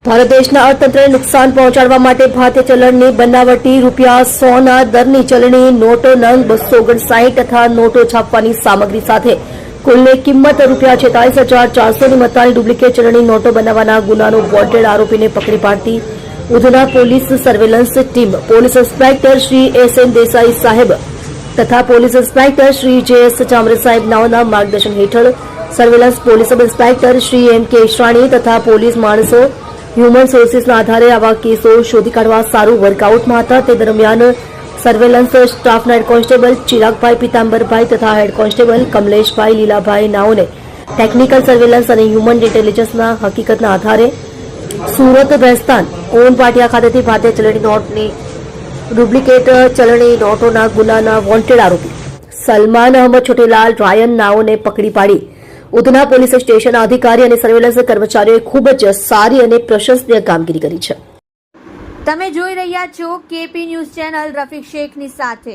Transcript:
ભારત દેશના અર્થતંત્રને નુકસાન પહોંચાડવા માટે ભારતીય ચલણની બનાવટી ₹100ના દરની ચલણી નોટો નંગ 259 તથા નોટો છાપવાની સામગ્રી સાથે કુલ કિંમત ₹46,400ની મત્તાની ડુપ્લિકેટ ચલણી નોટો બનાવવાના ગુનાનો વોન્ટેડ આરોપીને પકડી પાડતી Udhna police surveillance team police inspector Shri S N. Desai સાહેબ તથા police inspector Shri J S. Chamre સાહેબ નાઓના માર્ગદર્શન હેઠળ surveillance police sub inspector Shri M. K. Ishrani તથા પોલીસ માણસો હ્યુમન સોર્સિસના આધારે આવા કેસો શોધી કાઢવા સારું વર્કઆઉટમાં હતા. તે દરમિયાન સર્વેલન્સ સ્ટાફના હેડ કોન્સ્ટેબલ ચિરાગભાઈ પિતાંબરભાઈ તથા હેડ કોન્સ્ટેબલ કમલેશભાઈ લીલાભાઈ નાઓને ટેકનિકલ સર્વેલન્સ અને હ્યુમન ઇન્ટેલિજન્સના હકીકતના આધારે સુરત ભેસ્તાન ઓન પાટિયા ખાતેથી ભારતીય ચલણી નોટની ડુપ્લિકેટ ચલણી નોટોના ગુનાના વોન્ટેડ આરોપી સલમાન અહમદ છોટેલાલ રાયન નાઓને પકડી પાડી ઉધના પોલીસ સ્ટેશનના અધિકારી અને સર્વેલન્સ કર્મચારીઓએ ખૂબ જ સારી અને પ્રશંસનીય કામગીરી કરી છે. તમે જોઈ રહ્યા છો કેપી ન્યૂઝ ચેનલ રફીક શેખની સાથે.